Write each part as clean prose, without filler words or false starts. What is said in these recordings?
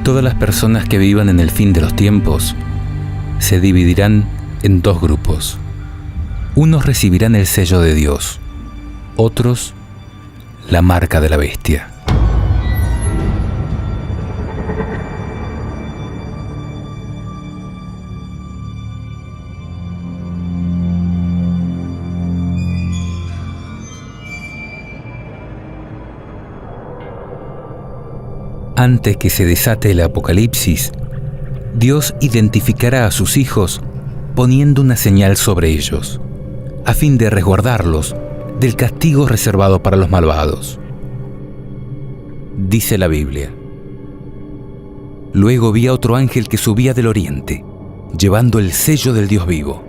Todas las personas que vivan en el fin de los tiempos se dividirán en dos grupos. Unos recibirán el sello de Dios, otros la marca de la bestia. Antes que se desate el apocalipsis, Dios identificará a sus hijos poniendo una señal sobre ellos, a fin de resguardarlos del castigo reservado para los malvados. Dice la Biblia: Luego vi a otro ángel que subía del oriente, llevando el sello del Dios vivo,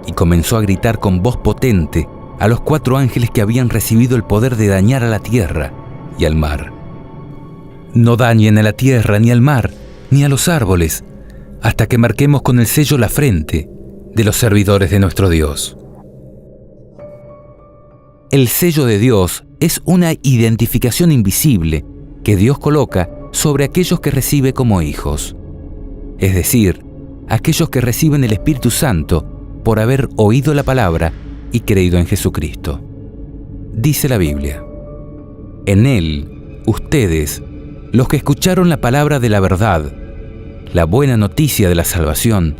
y comenzó a gritar con voz potente a los 4 ángeles que habían recibido el poder de dañar a la tierra y al mar. No dañen a la tierra, ni al mar, ni a los árboles, hasta que marquemos con el sello la frente de los servidores de nuestro Dios. El sello de Dios es una identificación invisible que Dios coloca sobre aquellos que recibe como hijos, es decir, aquellos que reciben el Espíritu Santo por haber oído la palabra y creído en Jesucristo. Dice la Biblia: En Él, ustedes, los que escucharon la palabra de la verdad, la buena noticia de la salvación,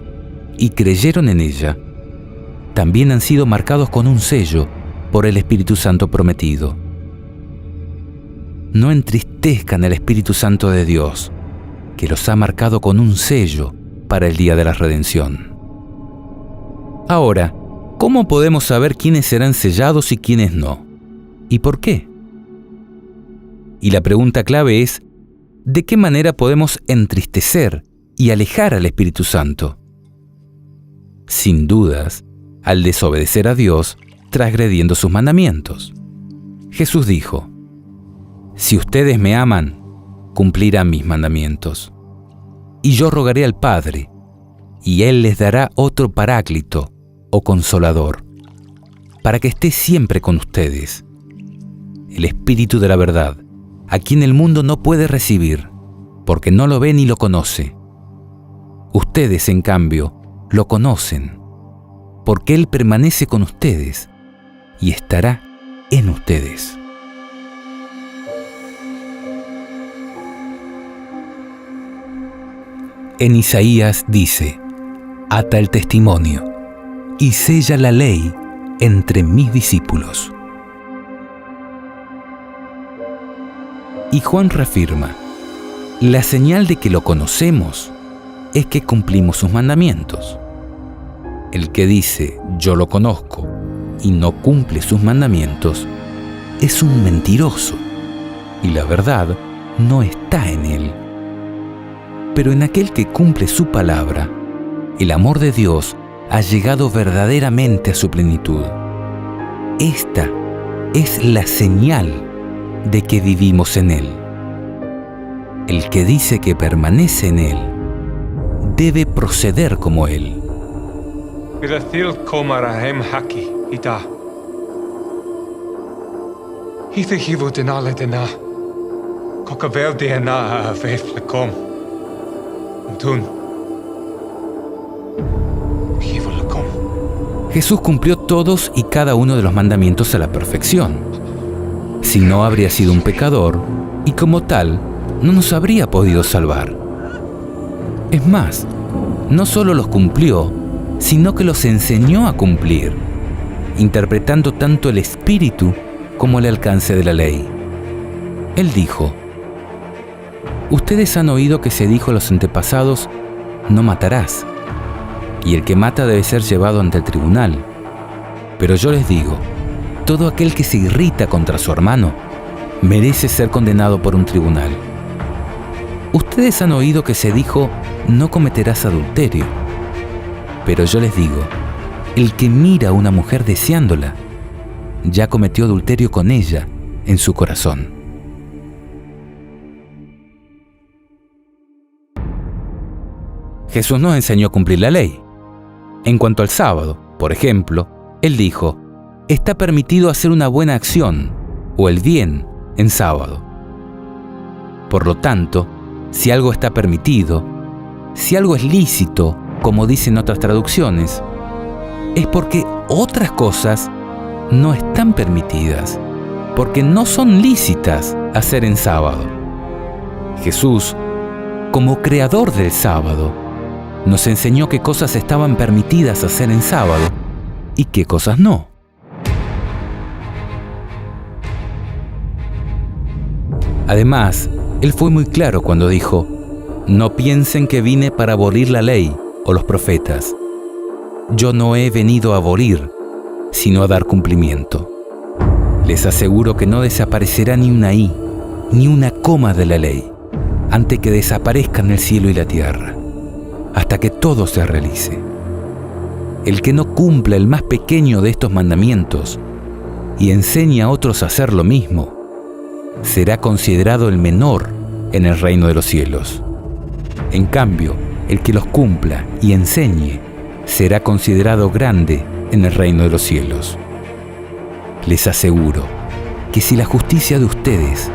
y creyeron en ella, también han sido marcados con un sello por el Espíritu Santo prometido. No entristezcan al Espíritu Santo de Dios, que los ha marcado con un sello para el día de la redención. Ahora, ¿cómo podemos saber quiénes serán sellados y quiénes no? ¿Y por qué? Y la pregunta clave es: ¿de qué manera podemos entristecer y alejar al Espíritu Santo? Sin dudas, al desobedecer a Dios, transgrediendo sus mandamientos. Jesús dijo: Si ustedes me aman, cumplirán mis mandamientos. Y yo rogaré al Padre, y Él les dará otro Paráclito o Consolador, para que esté siempre con ustedes, el Espíritu de la verdad, a quien el mundo no puede recibir, porque no lo ve ni lo conoce. Ustedes, en cambio, lo conocen, porque Él permanece con ustedes y estará en ustedes. En Isaías dice: Ata el testimonio y sella la ley entre mis discípulos. Y Juan reafirma: la señal de que lo conocemos es que cumplimos sus mandamientos. El que dice yo lo conozco y no cumple sus mandamientos es un mentiroso, y la verdad no está en él. Pero en aquel que cumple su palabra, el amor de Dios ha llegado verdaderamente a su plenitud. Esta es la señal de que vivimos en Él. El que dice que permanece en Él debe proceder como Él. Jesús cumplió todos y cada uno de los mandamientos a la perfección. Si no, habría sido un pecador y como tal no nos habría podido salvar. Es más, no solo los cumplió, sino que los enseñó a cumplir, interpretando tanto el espíritu como el alcance de la ley. Él dijo: Ustedes han oído que se dijo a los antepasados: no matarás, y el que mata debe ser llevado ante el tribunal. Pero yo les digo, todo aquel que se irrita contra su hermano merece ser condenado por un tribunal. Ustedes han oído que se dijo: no cometerás adulterio. Pero yo les digo, el que mira a una mujer deseándola, ya cometió adulterio con ella en su corazón. Jesús nos enseñó a cumplir la ley. En cuanto al sábado, por ejemplo, Él dijo: está permitido hacer una buena acción o el bien en sábado. Por lo tanto, si algo está permitido, si algo es lícito, como dicen otras traducciones, es porque otras cosas no están permitidas, porque no son lícitas hacer en sábado. Jesús, como creador del sábado, nos enseñó qué cosas estaban permitidas hacer en sábado y qué cosas no. Además, Él fue muy claro cuando dijo: no piensen que vine para abolir la ley o los profetas. Yo no he venido a abolir, sino a dar cumplimiento. Les aseguro que no desaparecerá ni una i, ni una coma de la ley, antes que desaparezcan el cielo y la tierra, hasta que todo se realice. El que no cumpla el más pequeño de estos mandamientos y enseñe a otros a hacer lo mismo, será considerado el menor en el reino de los cielos. En cambio, el que los cumpla y enseñe será considerado grande en el reino de los cielos. Les aseguro que si la justicia de ustedes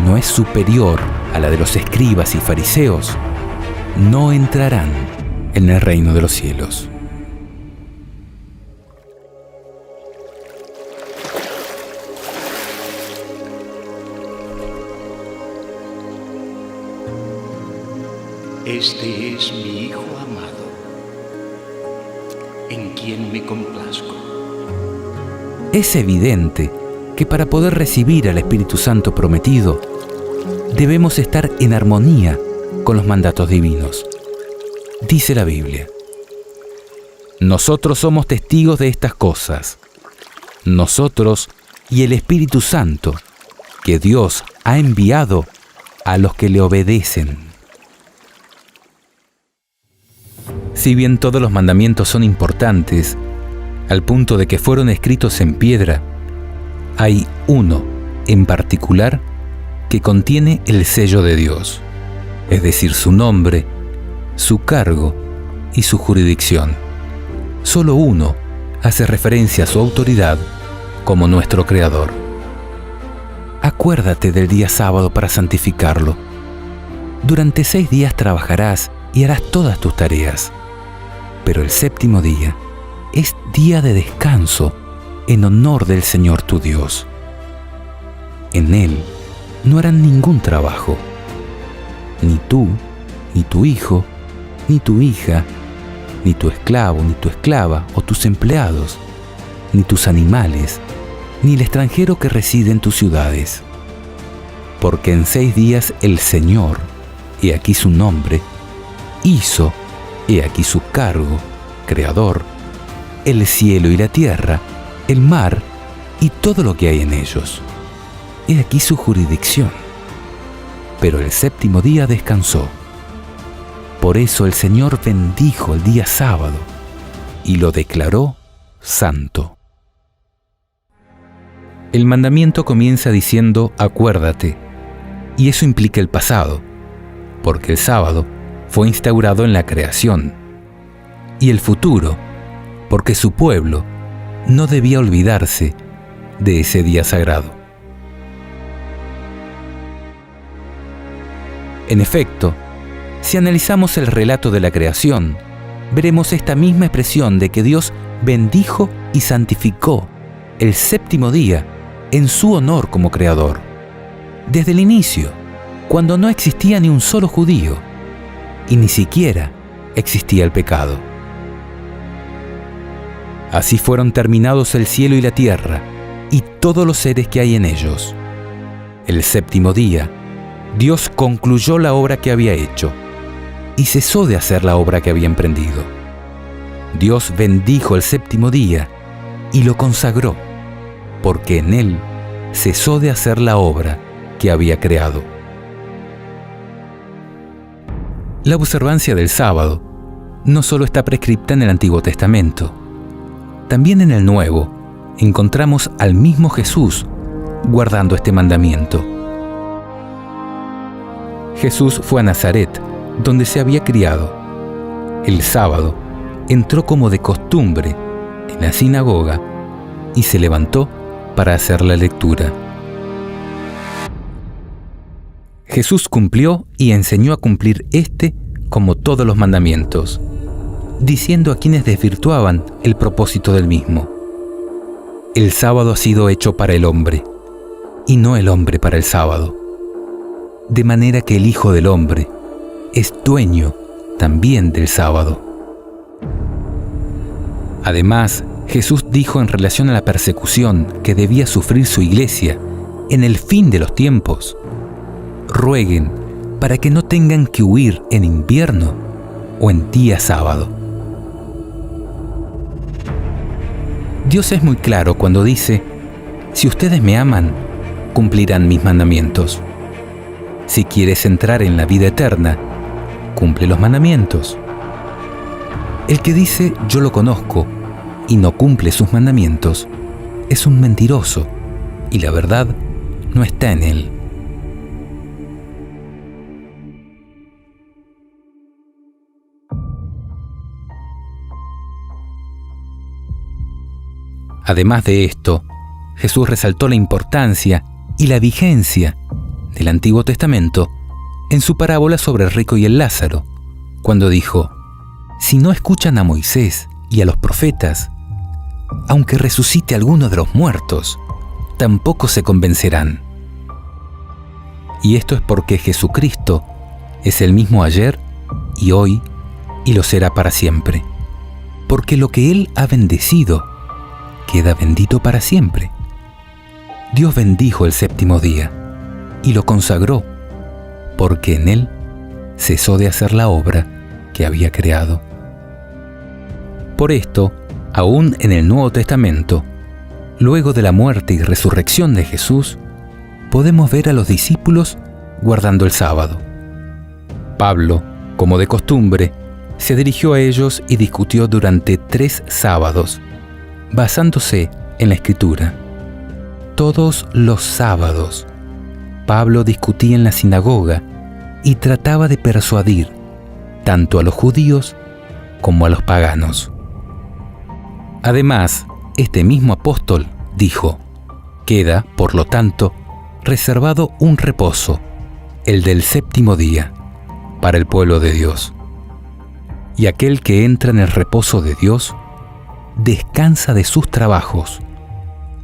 no es superior a la de los escribas y fariseos, no entrarán en el reino de los cielos. Este es mi Hijo amado, en quien me complazco. Es evidente que para poder recibir al Espíritu Santo prometido, debemos estar en armonía con los mandatos divinos. Dice la Biblia: nosotros somos testigos de estas cosas, nosotros y el Espíritu Santo, que Dios ha enviado a los que le obedecen. Si bien todos los mandamientos son importantes, al punto de que fueron escritos en piedra, hay uno en particular que contiene el sello de Dios, es decir, su nombre, su cargo y su jurisdicción. Solo uno hace referencia a su autoridad como nuestro Creador. Acuérdate del día sábado para santificarlo. Durante 6 días trabajarás y harás todas tus tareas, pero el séptimo día es día de descanso en honor del Señor tu Dios. En él no harán ningún trabajo, ni tú, ni tu hijo, ni tu hija, ni tu esclavo, ni tu esclava o tus empleados, ni tus animales, ni el extranjero que reside en tus ciudades. Porque en 6 días el Señor, he aquí su nombre, hizo, he aquí su cargo, Creador, el cielo y la tierra, el mar y todo lo que hay en ellos. He aquí su jurisdicción. Pero el séptimo día descansó. Por eso el Señor bendijo el día sábado y lo declaró santo. El mandamiento comienza diciendo acuérdate, y eso implica el pasado, porque el sábado fue instaurado en la creación, y el futuro, porque su pueblo no debía olvidarse de ese día sagrado. En efecto, si analizamos el relato de la creación, veremos esta misma expresión de que Dios bendijo y santificó el séptimo día en su honor como Creador. Desde el inicio, cuando no existía ni un solo judío, y ni siquiera existía el pecado. Así fueron terminados el cielo y la tierra, y todos los seres que hay en ellos. El séptimo día, Dios concluyó la obra que había hecho, y cesó de hacer la obra que había emprendido. Dios bendijo el séptimo día, y lo consagró, porque en él cesó de hacer la obra que había creado. La observancia del sábado no solo está prescripta en el Antiguo Testamento, también en el Nuevo encontramos al mismo Jesús guardando este mandamiento. Jesús fue a Nazaret, donde se había criado. El sábado entró como de costumbre en la sinagoga y se levantó para hacer la lectura. Jesús cumplió y enseñó a cumplir como todos los mandamientos, diciendo a quienes desvirtuaban el propósito del mismo: el sábado ha sido hecho para el hombre, y no el hombre para el sábado. De manera que el Hijo del Hombre es dueño también del sábado. Además, Jesús dijo en relación a la persecución que debía sufrir su iglesia en el fin de los tiempos: rueguen para que no tengan que huir en invierno o en día sábado. Dios es muy claro cuando dice: si ustedes me aman, cumplirán mis mandamientos. Si quieres entrar en la vida eterna, cumple los mandamientos. El que dice yo lo conozco y no cumple sus mandamientos es un mentiroso, y la verdad no está en él. Además de esto, Jesús resaltó la importancia y la vigencia del Antiguo Testamento en su parábola sobre el rico y el Lázaro, cuando dijo: si no escuchan a Moisés y a los profetas, aunque resucite alguno de los muertos, tampoco se convencerán. Y esto es porque Jesucristo es el mismo ayer y hoy y lo será para siempre, porque lo que Él ha bendecido queda bendito para siempre. Dios bendijo el séptimo día y lo consagró, porque en él cesó de hacer la obra que había creado. Por esto, aún en el Nuevo Testamento, luego de la muerte y resurrección de Jesús, podemos ver a los discípulos guardando el sábado. Pablo, como de costumbre, se dirigió a ellos y discutió durante 3 sábados, basándose en la Escritura. Todos los sábados, Pablo discutía en la sinagoga y trataba de persuadir tanto a los judíos como a los paganos. Además, este mismo apóstol dijo: queda, por lo tanto, reservado un reposo, el del séptimo día, para el pueblo de Dios. Y aquel que entra en el reposo de Dios descansa de sus trabajos,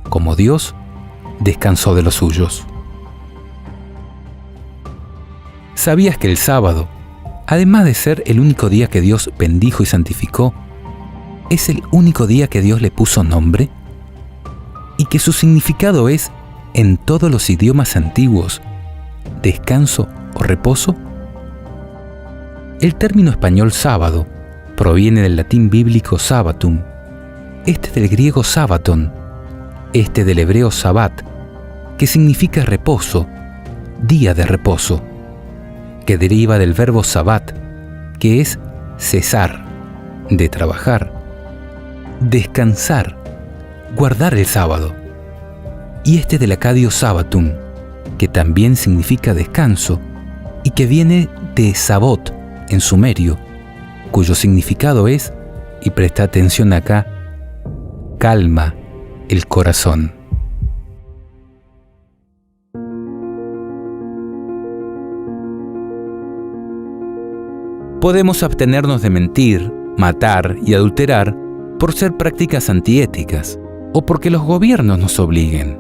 como Dios descansó de los suyos. ¿Sabías que el sábado, además de ser el único día que Dios bendijo y santificó, es el único día que Dios le puso nombre? Y que su significado es, en todos los idiomas antiguos, descanso o reposo. El término español sábado proviene del latín bíblico sabbatum, este del griego sabbaton, este del hebreo sabbat, que significa reposo, día de reposo, que deriva del verbo sabbat, que es cesar, de trabajar, descansar, guardar el sábado, y este del acadio sabbatum, que también significa descanso y que viene de sabot en sumerio, cuyo significado es, y presta atención acá, calma el corazón. Podemos abstenernos de mentir, matar y adulterar por ser prácticas antiéticas o porque los gobiernos nos obliguen.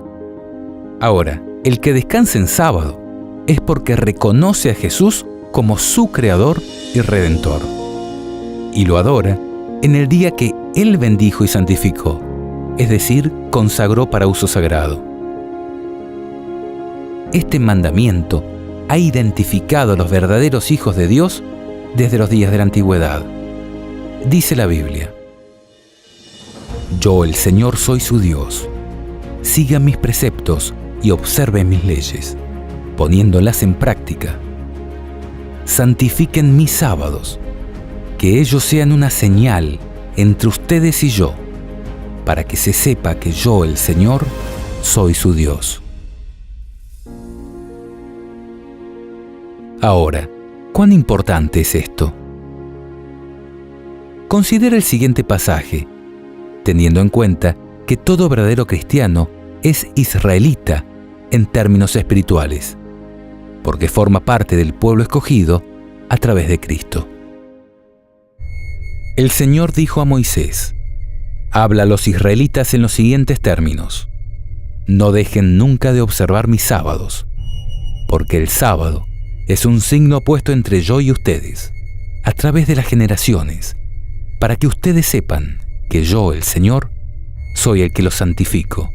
Ahora, el que descansa en sábado es porque reconoce a Jesús como su Creador y Redentor, y lo adora en el día que Él bendijo y santificó, es decir, consagró para uso sagrado. Este mandamiento ha identificado a los verdaderos hijos de Dios desde los días de la antigüedad. Dice la Biblia: yo, el Señor, soy su Dios. Sigan mis preceptos y observen mis leyes, poniéndolas en práctica. Santifiquen mis sábados, que ellos sean una señal entre ustedes y yo, para que se sepa que yo, el Señor, soy su Dios. Ahora, ¿cuán importante es esto? Considera el siguiente pasaje, teniendo en cuenta que todo verdadero cristiano es israelita en términos espirituales. porque forma parte del pueblo escogido a través de Cristo. El Señor dijo a Moisés: habla a los israelitas en los siguientes términos: no dejen nunca de observar mis sábados, porque el sábado es un signo puesto entre yo y ustedes, a través de las generaciones, para que ustedes sepan que yo, el Señor, soy el que los santifico.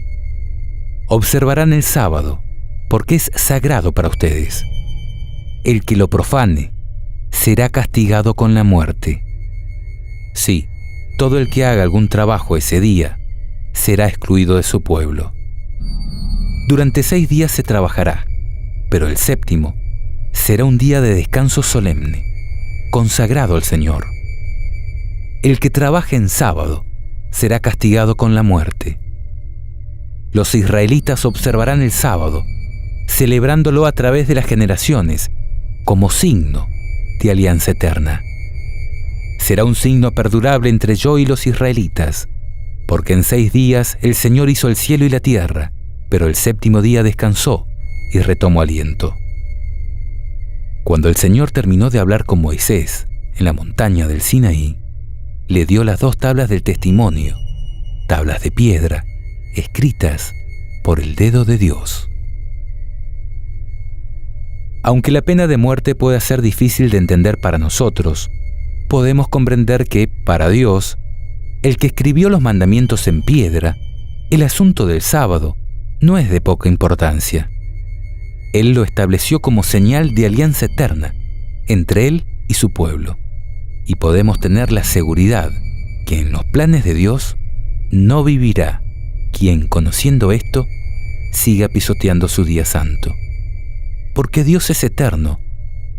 Observarán el sábado, porque es sagrado para ustedes. El que lo profane será castigado con la muerte. Sí, todo el que haga algún trabajo ese día será excluido de su pueblo. Durante 6 días se trabajará, pero el séptimo será un día de descanso solemne, consagrado al Señor. El que trabaje en sábado será castigado con la muerte. Los israelitas observarán el sábado, celebrándolo a través de las generaciones, como signo de alianza eterna. Será un signo perdurable entre yo y los israelitas, porque en 6 días el Señor hizo el cielo y la tierra, pero el séptimo día descansó y retomó aliento. Cuando el Señor terminó de hablar con Moisés en la montaña del Sinaí, le dio las 2 tablas del testimonio, tablas de piedra, escritas por el dedo de Dios. Aunque la pena de muerte pueda ser difícil de entender para nosotros, podemos comprender que, para Dios, el que escribió los mandamientos en piedra, el asunto del sábado no es de poca importancia. Él lo estableció como señal de alianza eterna entre Él y su pueblo, y podemos tener la seguridad que en los planes de Dios no vivirá quien, conociendo esto, siga pisoteando su día santo, porque Dios es eterno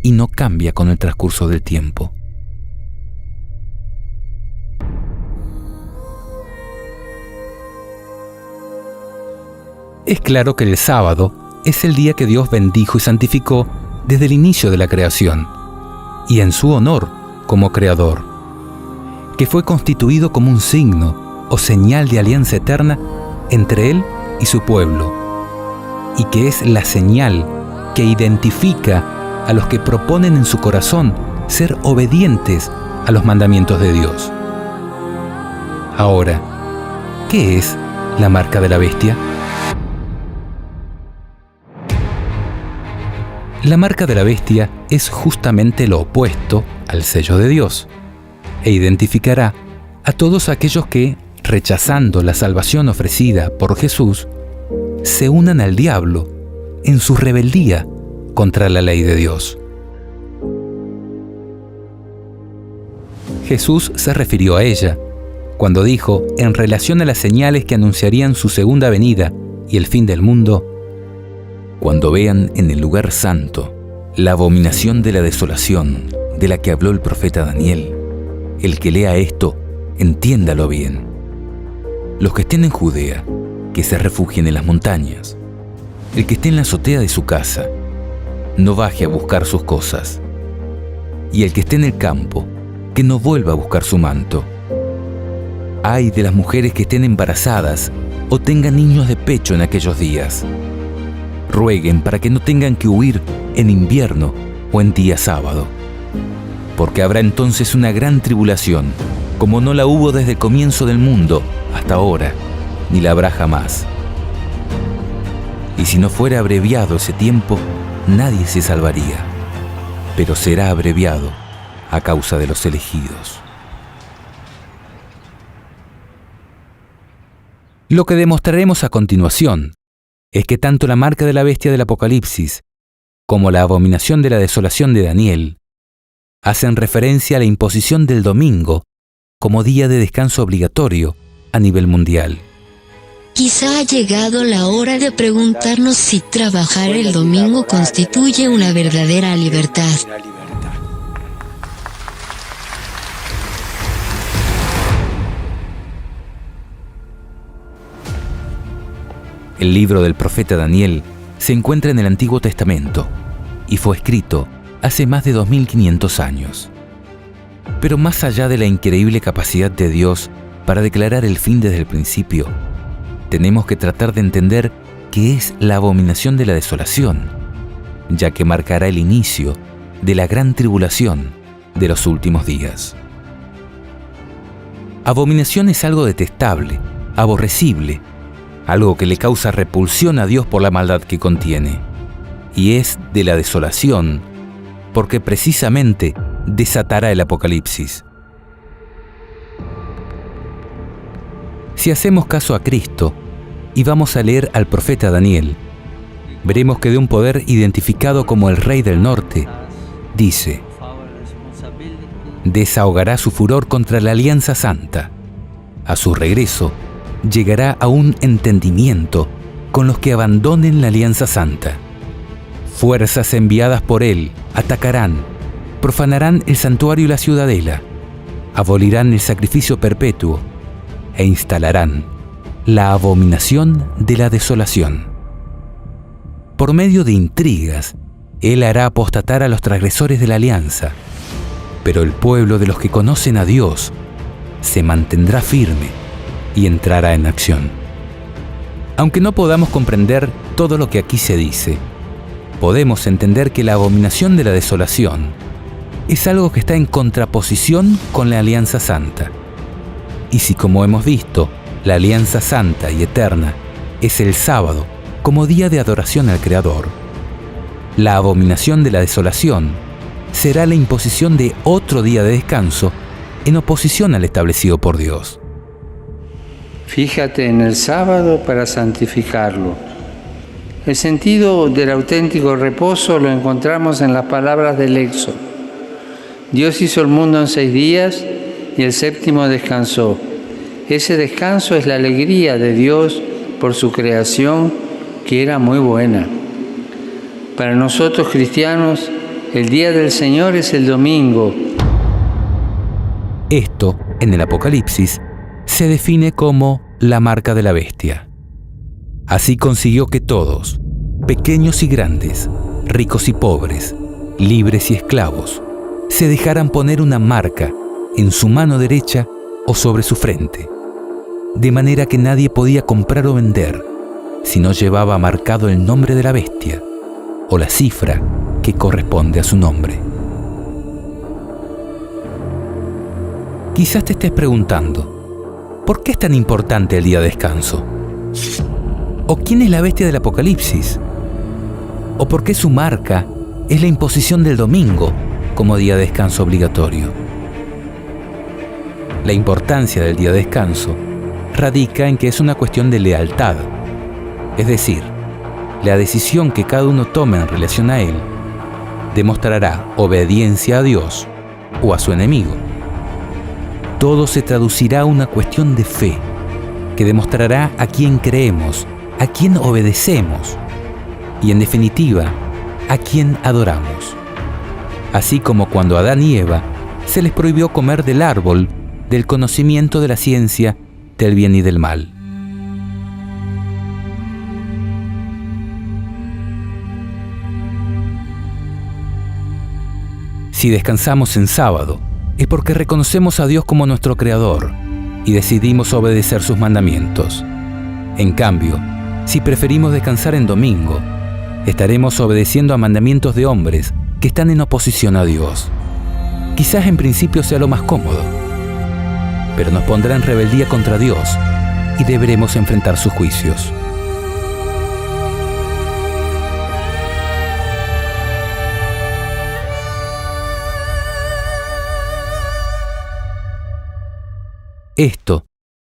y no cambia con el transcurso del tiempo. Es claro que el sábado es el día que Dios bendijo y santificó desde el inicio de la creación, y en su honor como creador, que fue constituido como un signo o señal de alianza eterna entre Él y su pueblo, y que es la señal que identifica a los que proponen en su corazón ser obedientes a los mandamientos de Dios. Ahora, ¿qué es la marca de la bestia? La marca de la bestia es justamente lo opuesto al sello de Dios, e identificará a todos aquellos que, rechazando la salvación ofrecida por Jesús, se unan al diablo en su rebeldía contra la ley de Dios. Jesús se refirió a ella cuando dijo, en relación a las señales que anunciarían su segunda venida y el fin del mundo: cuando vean en el lugar santo la abominación de la desolación de la que habló el profeta Daniel, el que lea esto, entiéndalo bien. Los que estén en Judea, que se refugien en las montañas. El que esté en la azotea de su casa, no baje a buscar sus cosas. Y el que esté en el campo, que no vuelva a buscar su manto. Ay de las mujeres que estén embarazadas o tengan niños de pecho en aquellos días. Rueguen para que no tengan que huir en invierno o en día sábado, porque habrá entonces una gran tribulación, como no la hubo desde el comienzo del mundo hasta ahora, ni la habrá jamás. Y si no fuera abreviado ese tiempo, nadie se salvaría, pero será abreviado a causa de los elegidos. Lo que demostraremos a continuación es que tanto la marca de la bestia del Apocalipsis como la abominación de la desolación de Daniel hacen referencia a la imposición del domingo como día de descanso obligatorio a nivel mundial. Quizá ha llegado la hora de preguntarnos si trabajar el domingo constituye una verdadera libertad. El libro del profeta Daniel se encuentra en el Antiguo Testamento y fue escrito hace más de 2500 años. Pero más allá de la increíble capacidad de Dios para declarar el fin desde el principio, tenemos que tratar de entender qué es la abominación de la desolación ya que marcará el inicio de la gran tribulación de los últimos días. Abominación es algo detestable, aborrecible, algo que le causa repulsión a Dios por la maldad que contiene, y es de la desolación, porque precisamente desatará el Apocalipsis. Si hacemos caso a Cristo y vamos a leer al profeta Daniel, veremos que de un poder identificado como el Rey del Norte, dice: desahogará su furor contra la Alianza Santa. A su regreso, llegará a un entendimiento con los que abandonen la Alianza Santa. Fuerzas enviadas por él atacarán, profanarán el santuario y la ciudadela, abolirán el sacrificio perpetuo e instalarán la abominación de la desolación. Por medio de intrigas, él hará apostatar a los transgresores de la alianza, pero el pueblo de los que conocen a Dios se mantendrá firme y entrará en acción. Aunque no podamos comprender todo lo que aquí se dice, podemos entender que la abominación de la desolación es algo que está en contraposición con la Alianza Santa. Y si, como hemos visto, la Alianza Santa y Eterna es el sábado como día de adoración al Creador, la abominación de la desolación será la imposición de otro día de descanso en oposición al establecido por Dios. Fíjate en el sábado para santificarlo. El sentido del auténtico reposo lo encontramos en las palabras del Éxodo. Dios hizo el mundo en 6 días y el séptimo descansó. Ese descanso es la alegría de Dios por su creación, que era muy buena. Para nosotros cristianos, el día del Señor es el domingo. Esto, en el Apocalipsis, se define como la marca de la bestia. Así consiguió que todos, pequeños y grandes, ricos y pobres, libres y esclavos, se dejaran poner una marca en su mano derecha o sobre su frente, de manera que nadie podía comprar o vender si no llevaba marcado el nombre de la bestia o la cifra que corresponde a su nombre. Quizás te estés preguntando, ¿por qué es tan importante el día de descanso? ¿O quién es la bestia del Apocalipsis? ¿O por qué su marca es la imposición del domingo como día de descanso obligatorio? La importancia del día de descanso radica en que es una cuestión de lealtad, es decir, la decisión que cada uno tome en relación a él demostrará obediencia a Dios o a su enemigo. Todo se traducirá a una cuestión de fe que demostrará a quién creemos, a quién obedecemos y, en definitiva, a quién adoramos. Así como cuando a Adán y Eva se les prohibió comer del árbol del conocimiento de la ciencia del bien y del mal. Si descansamos en sábado, es porque reconocemos a Dios como nuestro Creador y decidimos obedecer sus mandamientos. En cambio, si preferimos descansar en domingo, estaremos obedeciendo a mandamientos de hombres que están en oposición a Dios. Quizás en principio sea lo más cómodo, pero nos pondrá en rebeldía contra Dios y deberemos enfrentar sus juicios. Esto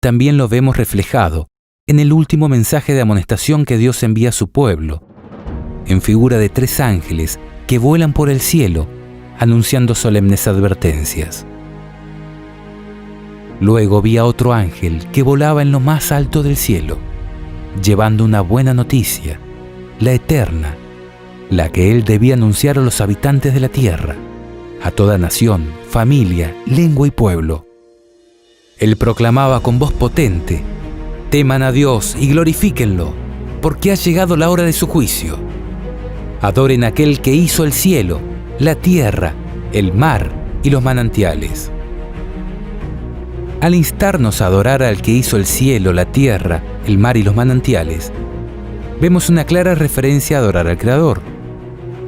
también lo vemos reflejado en el último mensaje de amonestación que Dios envía a su pueblo, en figura de 3 ángeles que vuelan por el cielo, anunciando solemnes advertencias. Luego vi a otro ángel que volaba en lo más alto del cielo, llevando una buena noticia, la eterna, la que él debía anunciar a los habitantes de la tierra, a toda nación, familia, lengua y pueblo. Él proclamaba con voz potente: teman a Dios y glorifíquenlo, porque ha llegado la hora de su juicio. Adoren a aquel que hizo el cielo, la tierra, el mar y los manantiales. Al instarnos a adorar al que hizo el cielo, la tierra, el mar y los manantiales, vemos una clara referencia a adorar al Creador.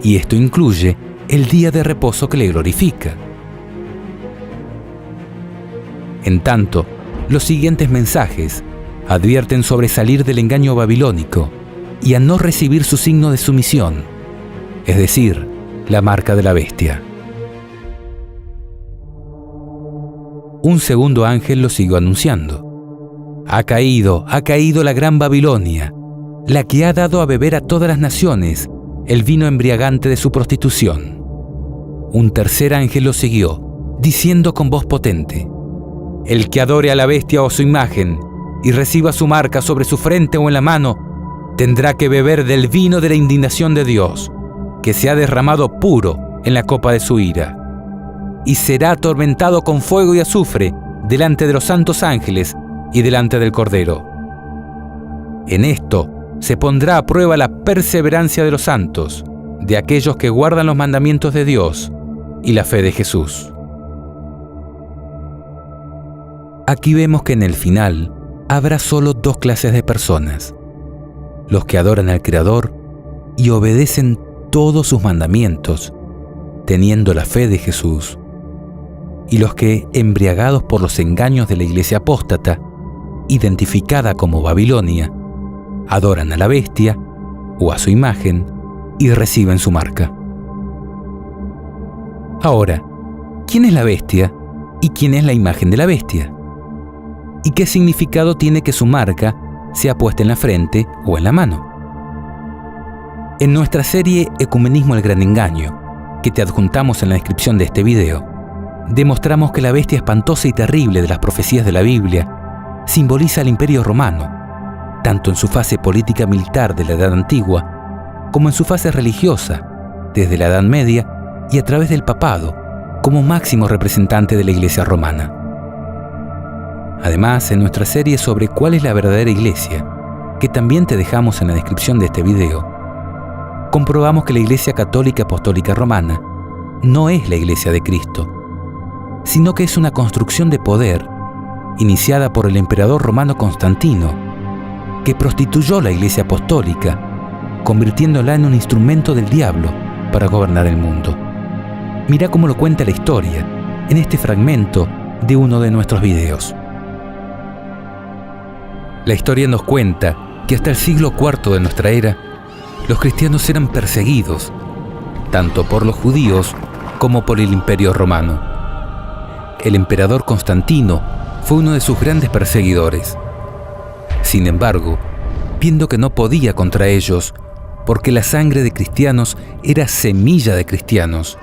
y esto incluye el día de reposo que le glorifica. En tanto, los siguientes mensajes advierten sobre salir del engaño babilónico y a no recibir su signo de sumisión, es decir, la marca de la bestia. Un segundo ángel lo siguió anunciando: ha caído la gran Babilonia, la que ha dado a beber a todas las naciones el vino embriagante de su prostitución. Un tercer ángel lo siguió, diciendo con voz potente: el que adore a la bestia o a su imagen y reciba su marca sobre su frente o en la mano, tendrá que beber del vino de la indignación de Dios, que se ha derramado puro en la copa de su ira, y será atormentado con fuego y azufre delante de los santos ángeles y delante del Cordero. En esto se pondrá a prueba la perseverancia de los santos, de aquellos que guardan los mandamientos de Dios y la fe de Jesús. Aquí vemos que en el final habrá solo dos clases de personas: los que adoran al Creador y obedecen todos sus mandamientos, teniendo la fe de Jesús, y los que, embriagados por los engaños de la iglesia apóstata, identificada como Babilonia, adoran a la bestia o a su imagen y reciben su marca. Ahora, ¿quién es la bestia y quién es la imagen de la bestia? ¿Y qué significado tiene que su marca sea puesta en la frente o en la mano? En nuestra serie Ecumenismo el Gran Engaño, que te adjuntamos en la descripción de este video, demostramos que la bestia espantosa y terrible de las profecías de la Biblia simboliza al Imperio Romano, tanto en su fase política militar de la Edad Antigua, como en su fase religiosa, desde la Edad Media y a través del papado, como máximo representante de la Iglesia romana. Además, en nuestra serie sobre cuál es la verdadera iglesia, que también te dejamos en la descripción de este video, comprobamos que la Iglesia Católica Apostólica Romana no es la Iglesia de Cristo, sino que es una construcción de poder iniciada por el emperador romano Constantino, que prostituyó la Iglesia Apostólica, convirtiéndola en un instrumento del diablo para gobernar el mundo. Mira cómo lo cuenta la historia en este fragmento de uno de nuestros videos. La historia nos cuenta que hasta el siglo IV de nuestra era, los cristianos eran perseguidos, tanto por los judíos como por el Imperio Romano. El emperador Constantino fue uno de sus grandes perseguidores. Sin embargo, viendo que no podía contra ellos, porque la sangre de cristianos era semilla de cristianos,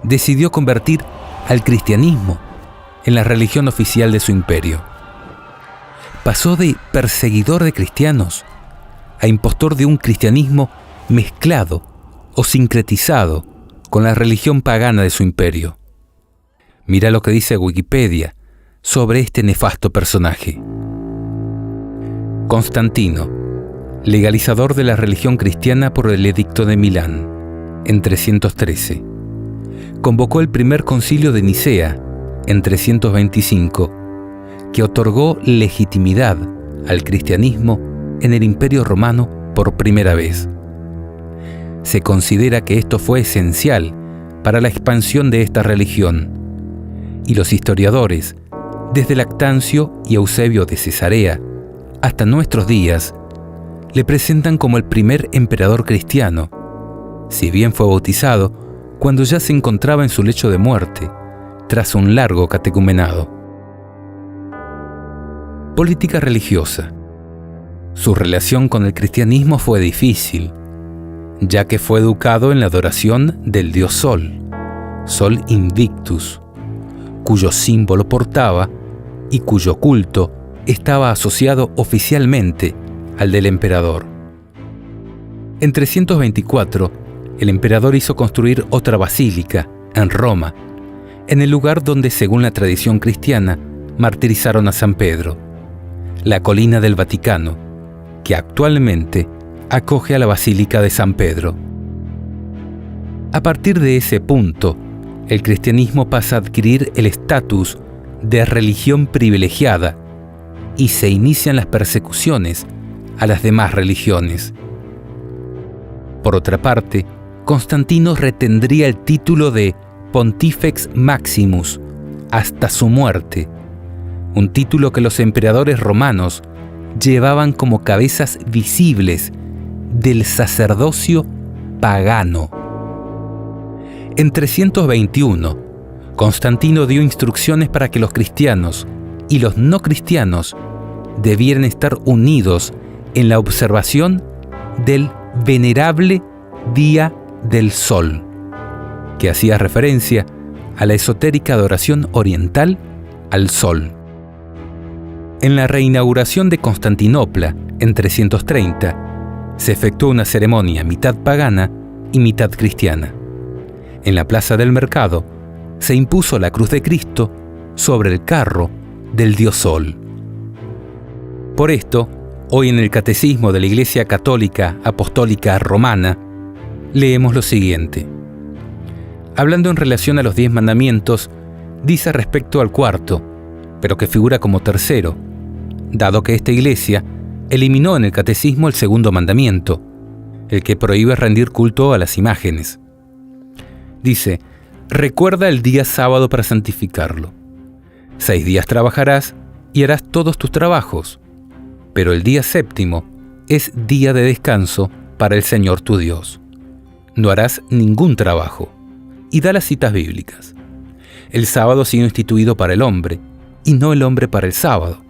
decidió convertir al cristianismo en la religión oficial de su imperio. Pasó de perseguidor de cristianos a impostor de un cristianismo mezclado o sincretizado con la religión pagana de su imperio. Mira lo que dice Wikipedia sobre este nefasto personaje. Constantino, legalizador de la religión cristiana por el Edicto de Milán, en 313. Convocó el primer concilio de Nicea, en 325, que otorgó legitimidad al cristianismo en el Imperio Romano por primera vez. Se considera que esto fue esencial para la expansión de esta religión, y los historiadores, desde Lactancio y Eusebio de Cesarea hasta nuestros días, le presentan como el primer emperador cristiano, si bien fue bautizado cuando ya se encontraba en su lecho de muerte, tras un largo catecumenado. Política religiosa. Su relación con el cristianismo fue difícil, ya que fue educado en la adoración del dios Sol, Sol Invictus, cuyo símbolo portaba y cuyo culto estaba asociado oficialmente al del emperador. En 324, el emperador hizo construir otra basílica en Roma, en el lugar donde, según la tradición cristiana, martirizaron a San Pedro, la colina del Vaticano, que actualmente acoge a la Basílica de San Pedro. A partir de ese punto, el cristianismo pasa a adquirir el estatus de religión privilegiada y se inician las persecuciones a las demás religiones. Por otra parte, Constantino retendría el título de Pontifex Maximus hasta su muerte, un título que los emperadores romanos llevaban como cabezas visibles del sacerdocio pagano. En 321, Constantino dio instrucciones para que los cristianos y los no cristianos debieran estar unidos en la observación del venerable Día del Sol, que hacía referencia a la esotérica adoración oriental al Sol. En la reinauguración de Constantinopla, en 330, se efectuó una ceremonia mitad pagana y mitad cristiana. En la plaza del mercado se impuso la cruz de Cristo sobre el carro del dios Sol. Por esto, hoy en el Catecismo de la Iglesia Católica Apostólica Romana, leemos lo siguiente. Hablando en relación a los 10 mandamientos, dice respecto al cuarto, pero que figura como tercero, dado que esta Iglesia eliminó en el Catecismo el segundo mandamiento, el que prohíbe rendir culto a las imágenes. Dice: recuerda el día sábado para santificarlo. 6 días trabajarás y harás todos tus trabajos, pero el día séptimo es día de descanso para el Señor tu Dios. No harás ningún trabajo. Y da las citas bíblicas. El sábado ha sido instituido para el hombre, y no el hombre para el sábado.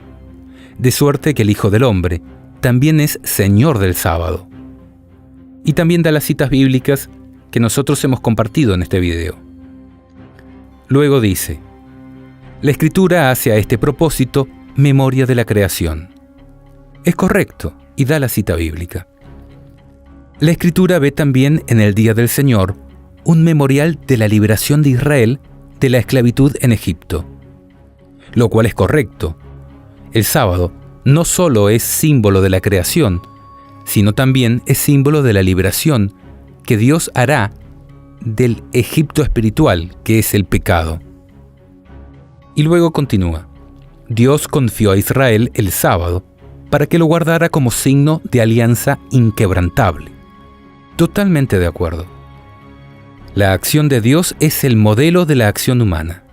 De suerte que el Hijo del Hombre también es Señor del sábado. Y también da las citas bíblicas que nosotros hemos compartido en este video. Luego dice: la Escritura hace a este propósito memoria de la creación. Es correcto, y da la cita bíblica. La Escritura ve también en el Día del Señor un memorial de la liberación de Israel de la esclavitud en Egipto, lo cual es correcto. El sábado no solo es símbolo de la creación, sino también es símbolo de la liberación que Dios hará del Egipto espiritual, que es el pecado. Y luego continúa: Dios confió a Israel el sábado para que lo guardara como signo de alianza inquebrantable. Totalmente de acuerdo. La acción de Dios es el modelo de la acción humana.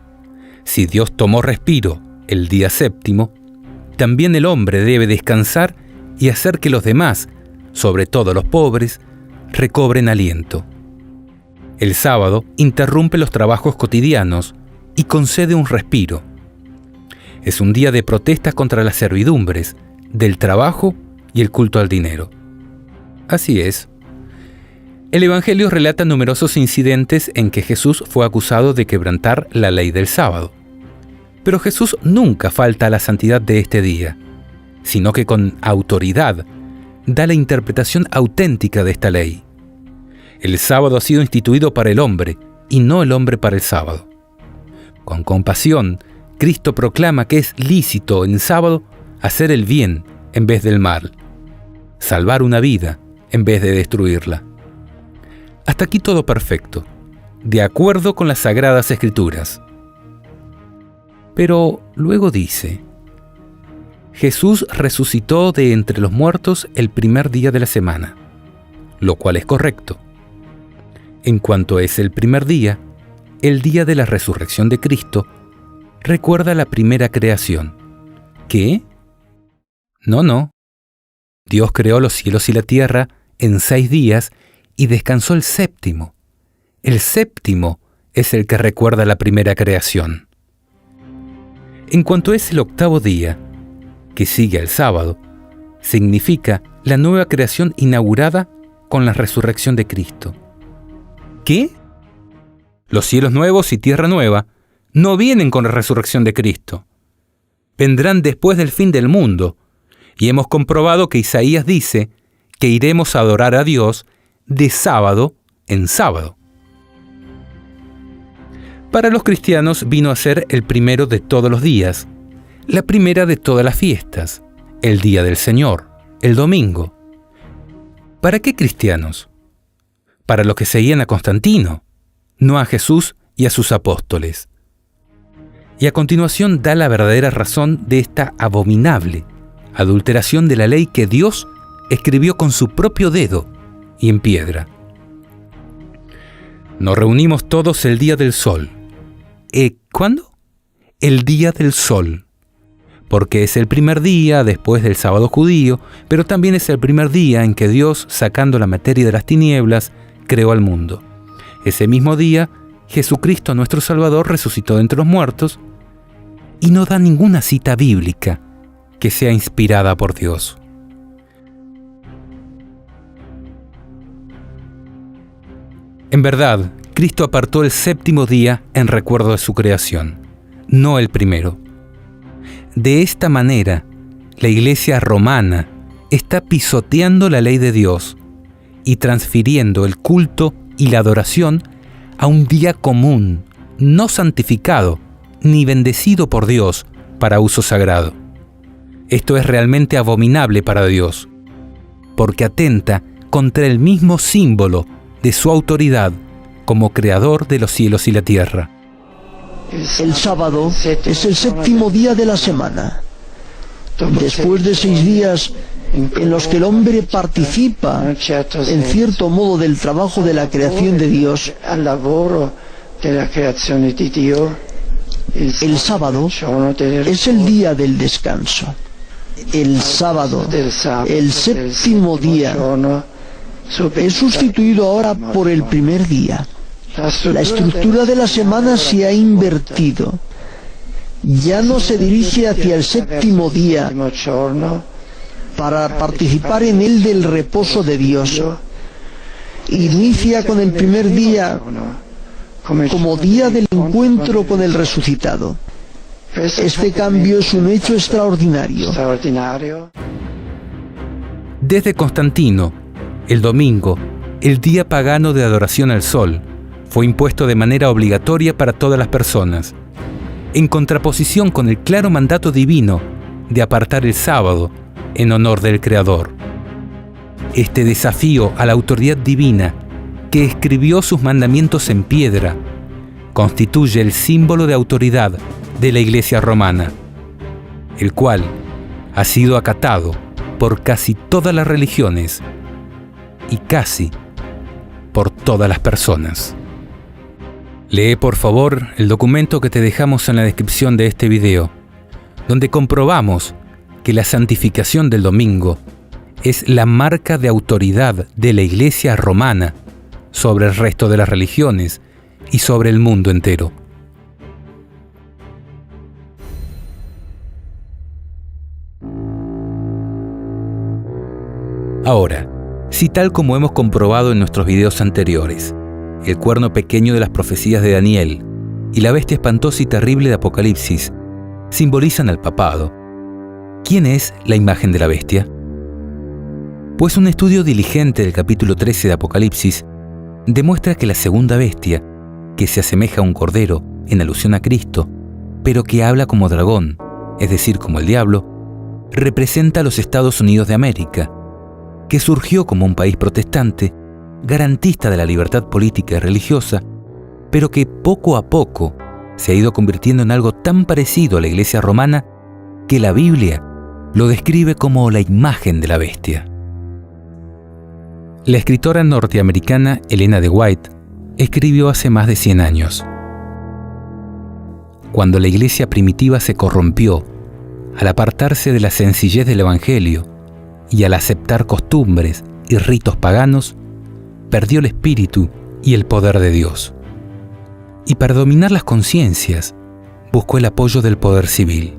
Si Dios tomó respiro el día séptimo, también el hombre debe descansar y hacer que los demás, sobre todo los pobres, recobren aliento. El sábado interrumpe los trabajos cotidianos y concede un respiro. Es un día de protesta contra las servidumbres, del trabajo y el culto al dinero. Así es. El Evangelio relata numerosos incidentes en que Jesús fue acusado de quebrantar la ley del sábado. Pero Jesús nunca falta a la santidad de este día, sino que con autoridad da la interpretación auténtica de esta ley. El sábado ha sido instituido para el hombre y no el hombre para el sábado. Con compasión, Cristo proclama que es lícito en sábado hacer el bien en vez del mal, salvar una vida en vez de destruirla. Hasta aquí todo perfecto, de acuerdo con las Sagradas Escrituras. Pero luego dice: Jesús resucitó de entre los muertos el primer día de la semana, lo cual es correcto. En cuanto es el primer día, el día de la resurrección de Cristo, recuerda la primera creación. ¿Qué? No. Dios creó los cielos y la tierra en 6 días y descansó el séptimo. El séptimo es el que recuerda la primera creación. En cuanto es el octavo día, que sigue al sábado, significa la nueva creación inaugurada con la resurrección de Cristo. ¿Qué? Los cielos nuevos y tierra nueva no vienen con la resurrección de Cristo. Vendrán después del fin del mundo, y hemos comprobado que Isaías dice que iremos a adorar a Dios de sábado en sábado. Para los cristianos vino a ser el primero de todos los días, la primera de todas las fiestas, el día del Señor, el domingo. ¿Para qué cristianos? Para los que seguían a Constantino, no a Jesús y a sus apóstoles. Y a continuación da la verdadera razón de esta abominable adulteración de la ley que Dios escribió con su propio dedo y en piedra. Nos reunimos todos el día del sol. ¿Cuándo? El día del sol. Porque es el primer día después del sábado judío, pero también es el primer día en que Dios, sacando la materia de las tinieblas, creó al mundo. Ese mismo día, Jesucristo, nuestro Salvador, resucitó de entre los muertos, y no da ninguna cita bíblica que sea inspirada por Dios. En verdad, Cristo apartó el séptimo día en recuerdo de su creación, no el primero. De esta manera, la Iglesia romana está pisoteando la ley de Dios y transfiriendo el culto y la adoración a un día común, no santificado ni bendecido por Dios para uso sagrado. Esto es realmente abominable para Dios, porque atenta contra el mismo símbolo de su autoridad como creador de los cielos y la tierra. El sábado es el séptimo día de la semana. Después de 6 días en los que el hombre participa en cierto modo del trabajo de la creación de Dios, el sábado es el día del descanso. El sábado, el séptimo día, es sustituido ahora por el primer día. La estructura de la semana se ha invertido. Ya no se dirige hacia el séptimo día para participar en él del reposo de Dios. Inicia con el primer día como día del encuentro con el resucitado. Este cambio es un hecho extraordinario. Desde Constantino, el domingo, el día pagano de adoración al sol, fue impuesto de manera obligatoria para todas las personas, en contraposición con el claro mandato divino de apartar el sábado en honor del Creador. Este desafío a la autoridad divina, que escribió sus mandamientos en piedra, constituye el símbolo de autoridad de la Iglesia romana, el cual ha sido acatado por casi todas las religiones y casi por todas las personas. Lee por favor el documento que te dejamos en la descripción de este video, donde comprobamos que la santificación del domingo es la marca de autoridad de la Iglesia romana sobre el resto de las religiones y sobre el mundo entero. Ahora, si tal como hemos comprobado en nuestros videos anteriores, el cuerno pequeño de las profecías de Daniel y la bestia espantosa y terrible de Apocalipsis simbolizan al papado, ¿quién es la imagen de la bestia? Pues un estudio diligente del capítulo 13 de Apocalipsis demuestra que la segunda bestia, que se asemeja a un cordero en alusión a Cristo, pero que habla como dragón, es decir, como el diablo, representa a los Estados Unidos de América, que surgió como un país protestante, garantista de la libertad política y religiosa, pero que poco a poco se ha ido convirtiendo en algo tan parecido a la Iglesia romana que la Biblia lo describe como la imagen de la bestia. La escritora norteamericana Elena de White escribió hace más de 100 años: cuando la Iglesia primitiva se corrompió al apartarse de la sencillez del Evangelio y al aceptar costumbres y ritos paganos, perdió el espíritu y el poder de Dios. Y para dominar las conciencias, buscó el apoyo del poder civil.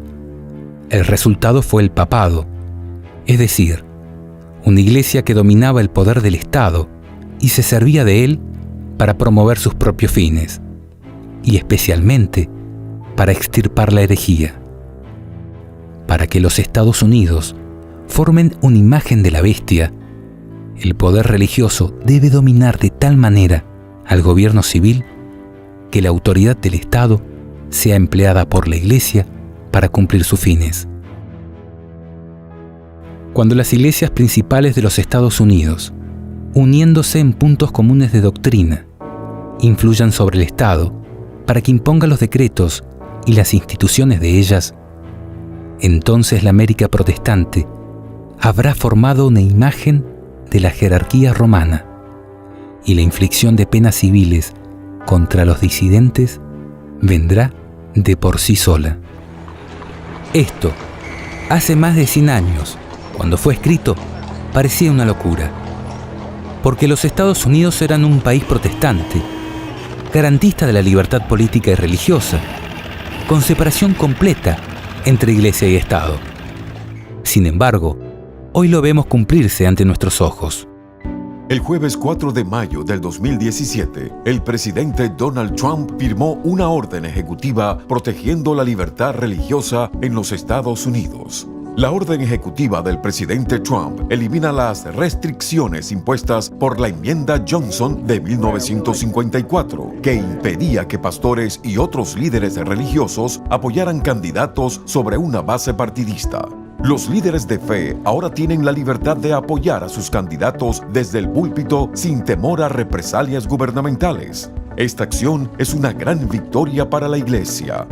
El resultado fue el papado, es decir, una iglesia que dominaba el poder del Estado y se servía de él para promover sus propios fines, y especialmente para extirpar la herejía. Para que los Estados Unidos formen una imagen de la bestia, el poder religioso debe dominar de tal manera al gobierno civil que la autoridad del Estado sea empleada por la Iglesia para cumplir sus fines. Cuando las iglesias principales de los Estados Unidos, uniéndose en puntos comunes de doctrina, influyan sobre el Estado para que imponga los decretos y las instituciones de ellas, entonces la América protestante habrá formado una imagen de la jerarquía romana, y la inflicción de penas civiles contra los disidentes vendrá de por sí sola. Esto, hace más de 100 años, cuando fue escrito, parecía una locura, porque los Estados Unidos eran un país protestante, garantista de la libertad política y religiosa, con separación completa entre Iglesia y Estado. Sin embargo, hoy lo vemos cumplirse ante nuestros ojos. El jueves 4 de mayo del 2017, el presidente Donald Trump firmó una orden ejecutiva protegiendo la libertad religiosa en los Estados Unidos. La orden ejecutiva del presidente Trump elimina las restricciones impuestas por la enmienda Johnson de 1954, que impedía que pastores y otros líderes religiosos apoyaran candidatos sobre una base partidista. Los líderes de fe ahora tienen la libertad de apoyar a sus candidatos desde el púlpito sin temor a represalias gubernamentales. Esta acción es una gran victoria para la Iglesia.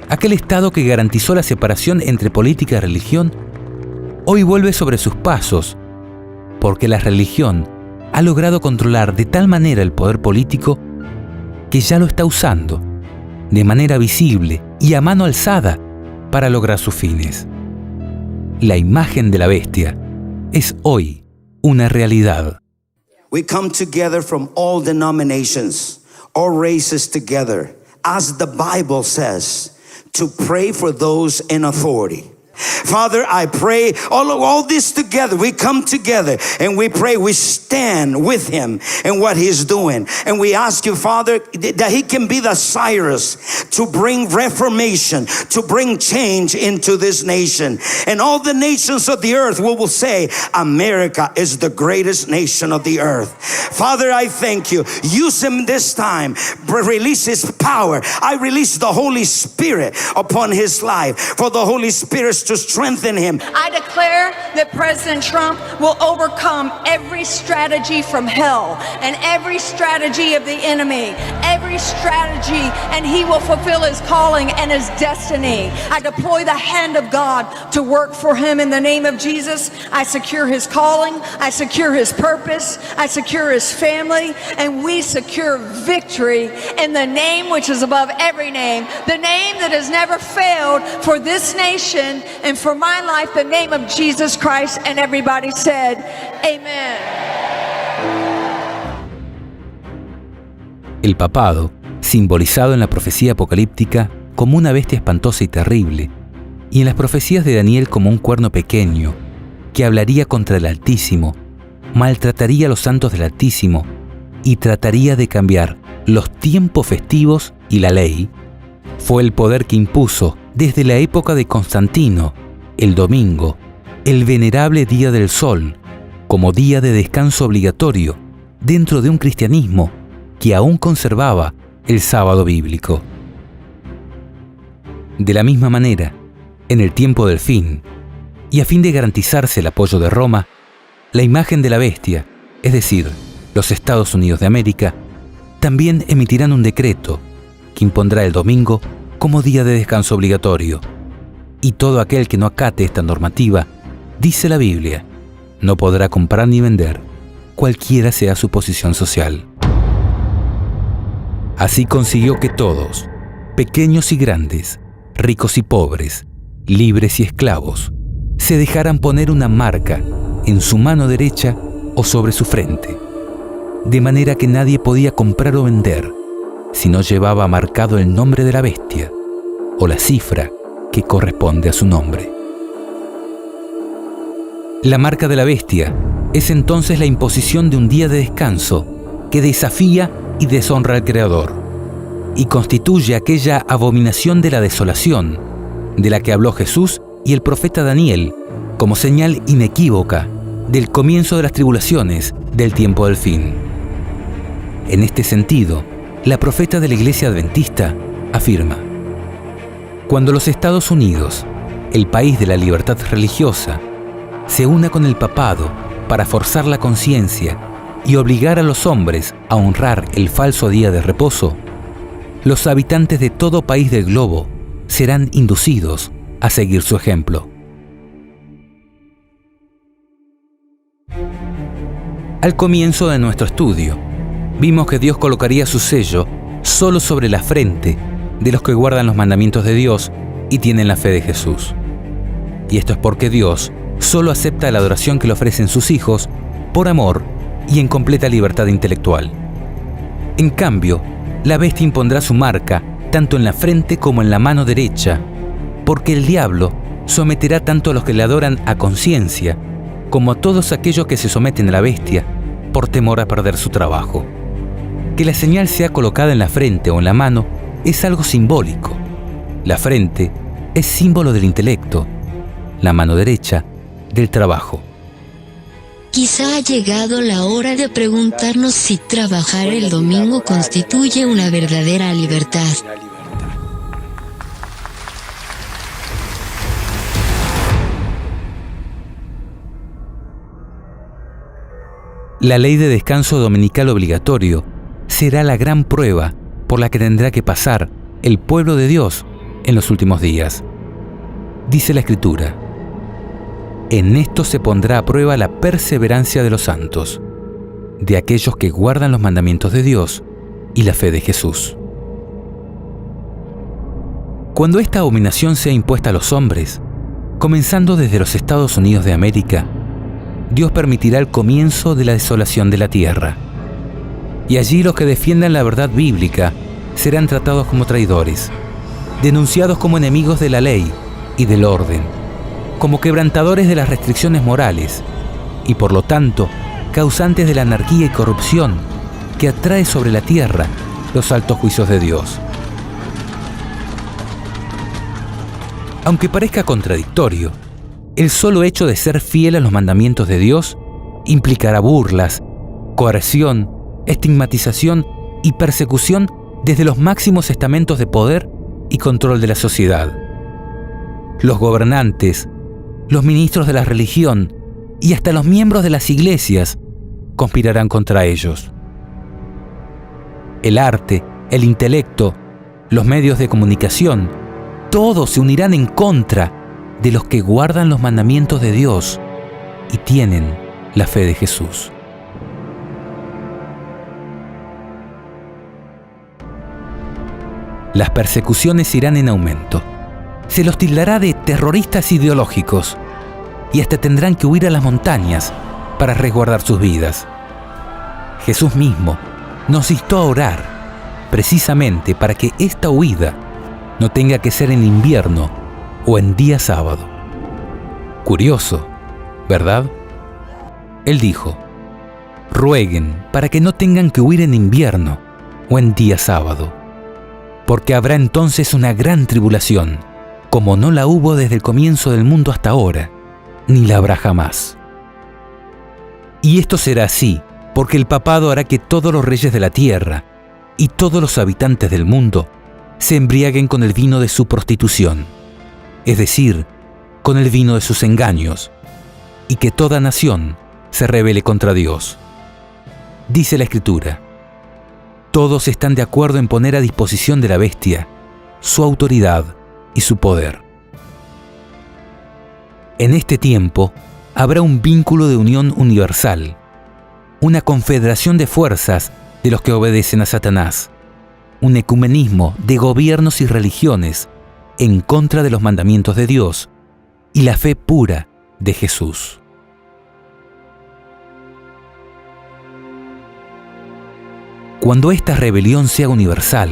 Aquel Estado que garantizó la separación entre política y religión, hoy vuelve sobre sus pasos, porque la religión ha logrado controlar de tal manera el poder político que ya lo está usando de manera visible y a mano alzada para lograr sus fines. La imagen de la bestia es hoy una realidad. We come together from all denominations, all races together, as the Bible says, to pray for those in authority. Father, I pray all this together. We come together and we pray. We stand with him in what he's doing. And we ask you, Father, that he can be the Cyrus to bring reformation, to bring change into this nation. And all the nations of the earth will say, America is the greatest nation of the earth. Father, I thank you. Use him this time. Release his power. I release the Holy Spirit upon his life. For the Holy Spirit to strengthen him. I declare that President Trump will overcome every strategy from hell and every strategy of the enemy, every strategy, and he will fulfill his calling and his destiny. I deploy the hand of God to work for him in the name of Jesus. I secure his calling, I secure his purpose, I secure his family, and we secure victory in the name which is above every name, the name that has never failed for this nation and for my life, the name of Jesus Christ. And everybody said, Amen. El papado, simbolizado en la profecía apocalíptica como una bestia espantosa y terrible, y en las profecías de Daniel como un cuerno pequeño, que hablaría contra el Altísimo, maltrataría a los santos del Altísimo y trataría de cambiar los tiempos festivos y la ley, fue el poder que impuso desde la época de Constantino el domingo, el venerable Día del Sol, como día de descanso obligatorio dentro de un cristianismo que aún conservaba el sábado bíblico. De la misma manera, en el tiempo del fin, y a fin de garantizarse el apoyo de Roma, la imagen de la bestia, es decir, los Estados Unidos de América, también emitirán un decreto que impondrá el domingo como día de descanso obligatorio. Y todo aquel que no acate esta normativa, dice la Biblia, no podrá comprar ni vender, cualquiera sea su posición social. Así consiguió que todos, pequeños y grandes, ricos y pobres, libres y esclavos, se dejaran poner una marca en su mano derecha o sobre su frente, de manera que nadie podía comprar o vender si no llevaba marcado el nombre de la bestia o la cifra que corresponde a su nombre. La marca de la bestia es entonces la imposición de un día de descanso que desafía y deshonra al Creador y constituye aquella abominación de la desolación de la que habló Jesús y el profeta Daniel como señal inequívoca del comienzo de las tribulaciones del tiempo del fin. En este sentido, la profeta de la Iglesia Adventista afirma: cuando los Estados Unidos, el país de la libertad religiosa, se una con el papado para forzar la conciencia y obligar a los hombres a honrar el falso día de reposo, los habitantes de todo país del globo serán inducidos a seguir su ejemplo. Al comienzo de nuestro estudio, vimos que Dios colocaría su sello solo sobre la frente de los que guardan los mandamientos de Dios y tienen la fe de Jesús. Y esto es porque Dios solo acepta la adoración que le ofrecen sus hijos por amor y en completa libertad intelectual. En cambio, la bestia impondrá su marca tanto en la frente como en la mano derecha, porque el diablo someterá tanto a los que le adoran a conciencia como a todos aquellos que se someten a la bestia por temor a perder su trabajo. Que la señal sea colocada en la frente o en la mano es algo simbólico. La frente es símbolo del intelecto, la mano derecha del trabajo. Quizá ha llegado la hora de preguntarnos si trabajar el domingo constituye una verdadera libertad. La ley de descanso dominical obligatorio será la gran prueba por la que tendrá que pasar el pueblo de Dios en los últimos días. Dice la Escritura: en esto se pondrá a prueba la perseverancia de los santos, de aquellos que guardan los mandamientos de Dios y la fe de Jesús. Cuando esta abominación sea impuesta a los hombres, comenzando desde los Estados Unidos de América, Dios permitirá el comienzo de la desolación de la tierra. Y allí los que defiendan la verdad bíblica serán tratados como traidores, denunciados como enemigos de la ley y del orden, como quebrantadores de las restricciones morales y por lo tanto causantes de la anarquía y corrupción que atrae sobre la tierra los altos juicios de Dios. Aunque parezca contradictorio, el solo hecho de ser fiel a los mandamientos de Dios implicará burlas, coerción, estigmatización y persecución desde los máximos estamentos de poder y control de la sociedad. Los gobernantes, los ministros de la religión y hasta los miembros de las iglesias conspirarán contra ellos. El arte, el intelecto, los medios de comunicación, todos se unirán en contra de los que guardan los mandamientos de Dios y tienen la fe de Jesús. Las persecuciones irán en aumento. Se los tildará de terroristas ideológicos y hasta tendrán que huir a las montañas para resguardar sus vidas. Jesús mismo nos instó a orar precisamente para que esta huida no tenga que ser en invierno o en día sábado. Curioso, ¿verdad? Él dijo: rueguen para que no tengan que huir en invierno o en día sábado, porque habrá entonces una gran tribulación, como no la hubo desde el comienzo del mundo hasta ahora, ni la habrá jamás. Y esto será así, porque el papado hará que todos los reyes de la tierra y todos los habitantes del mundo se embriaguen con el vino de su prostitución, es decir, con el vino de sus engaños, y que toda nación se rebele contra Dios. Dice la Escritura: todos están de acuerdo en poner a disposición de la bestia su autoridad y su poder. En este tiempo habrá un vínculo de unión universal, una confederación de fuerzas de los que obedecen a Satanás, un ecumenismo de gobiernos y religiones en contra de los mandamientos de Dios y la fe pura de Jesús. Cuando esta rebelión sea universal,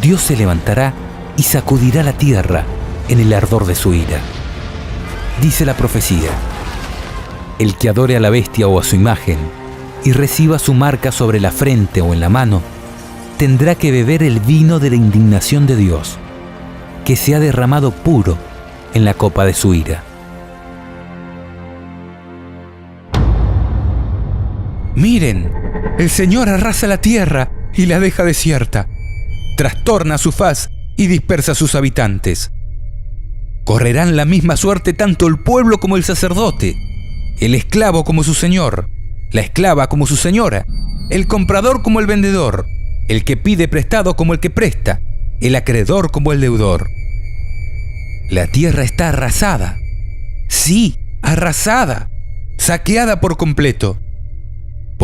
Dios se levantará y sacudirá la tierra en el ardor de su ira. Dice la profecía: el que adore a la bestia o a su imagen y reciba su marca sobre la frente o en la mano, tendrá que beber el vino de la indignación de Dios, que se ha derramado puro en la copa de su ira. Miren, el Señor arrasa la tierra y la deja desierta, trastorna su faz y dispersa a sus habitantes. Correrán la misma suerte tanto el pueblo como el sacerdote, el esclavo como su señor, la esclava como su señora, el comprador como el vendedor, el que pide prestado como el que presta, el acreedor como el deudor. La tierra está arrasada, sí, arrasada, saqueada por completo.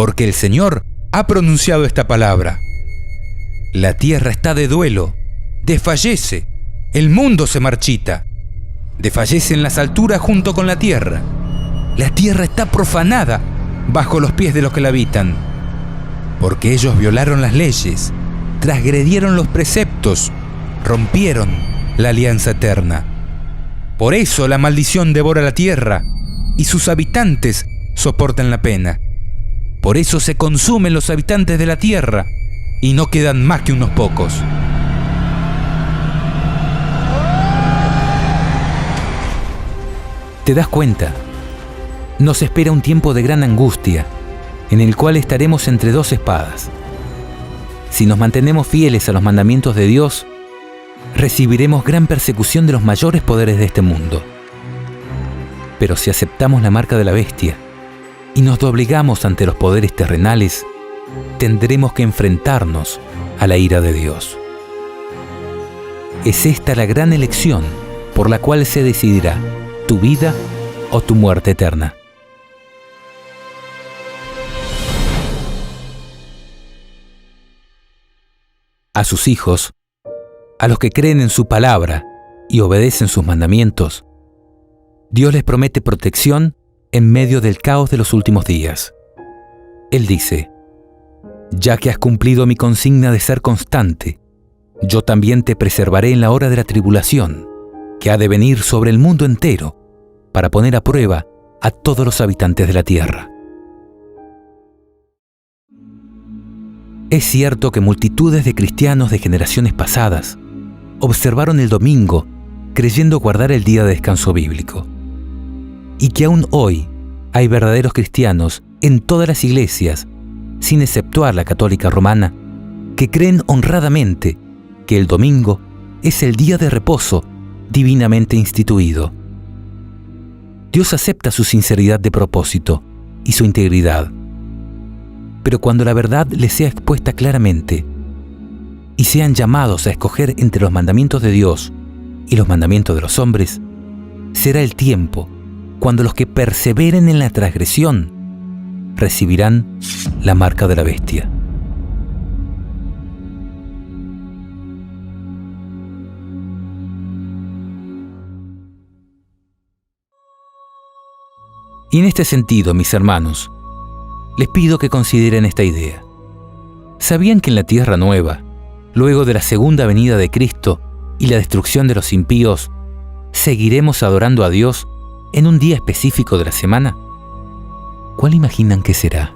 porque el Señor ha pronunciado esta palabra. La tierra está de duelo, desfallece, el mundo se marchita, desfallecen las alturas junto con la tierra está profanada bajo los pies de los que la habitan, porque ellos violaron las leyes, transgredieron los preceptos, rompieron la alianza eterna. Por eso la maldición devora la tierra y sus habitantes soportan la pena. Por eso se consumen los habitantes de la tierra y no quedan más que unos pocos. ¿Te das cuenta? Nos espera un tiempo de gran angustia, en el cual estaremos entre dos espadas. Si nos mantenemos fieles a los mandamientos de Dios, recibiremos gran persecución de los mayores poderes de este mundo. Pero si aceptamos la marca de la bestia y nos doblegamos ante los poderes terrenales, tendremos que enfrentarnos a la ira de Dios. Es esta la gran elección por la cual se decidirá tu vida o tu muerte eterna. A sus hijos, a los que creen en su palabra y obedecen sus mandamientos, Dios les promete protección en medio del caos de los últimos días. Él dice: ya que has cumplido mi consigna de ser constante, yo también te preservaré en la hora de la tribulación, que ha de venir sobre el mundo entero, para poner a prueba a todos los habitantes de la tierra. Es cierto que multitudes de cristianos de generaciones pasadas observaron el domingo creyendo guardar el día de descanso bíblico, y que aún hoy hay verdaderos cristianos en todas las iglesias, sin exceptuar la católica romana, que creen honradamente que el domingo es el día de reposo divinamente instituido. Dios acepta su sinceridad de propósito y su integridad, pero cuando la verdad les sea expuesta claramente y sean llamados a escoger entre los mandamientos de Dios y los mandamientos de los hombres, será el tiempo cuando los que perseveren en la transgresión recibirán la marca de la bestia. Y en este sentido, mis hermanos, les pido que consideren esta idea. ¿Sabían que en la Tierra Nueva, luego de la segunda venida de Cristo y la destrucción de los impíos, seguiremos adorando a Dios en un día específico de la semana? ¿Cuál imaginan que será?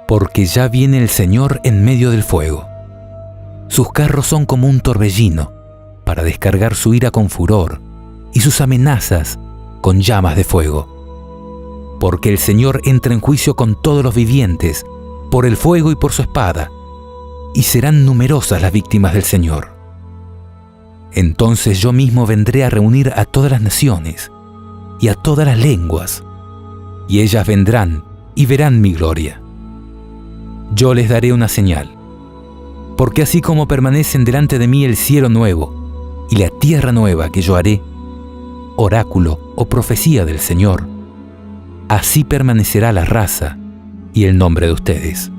Porque ya viene el Señor en medio del fuego. Sus carros son como un torbellino para descargar su ira con furor y sus amenazas con llamas de fuego. Porque el Señor entra en juicio con todos los vivientes, por el fuego y por su espada, y serán numerosas las víctimas del Señor. Entonces yo mismo vendré a reunir a todas las naciones y a todas las lenguas, y ellas vendrán y verán mi gloria. Yo les daré una señal, porque así como permanecen delante de mí el cielo nuevo y la tierra nueva que yo haré, oráculo o profecía del Señor, así permanecerá la raza y el nombre de ustedes.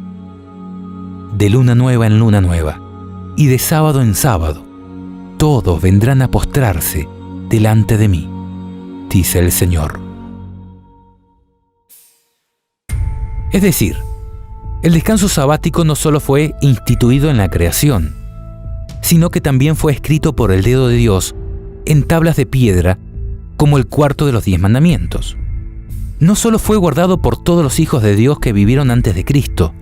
De luna nueva en luna nueva, y de sábado en sábado, todos vendrán a postrarse delante de mí, dice el Señor. Es decir, el descanso sabático no solo fue instituido en la creación, sino que también fue escrito por el dedo de Dios en tablas de piedra, como el cuarto de los 10 mandamientos. No solo fue guardado por todos los hijos de Dios que vivieron antes de Cristo,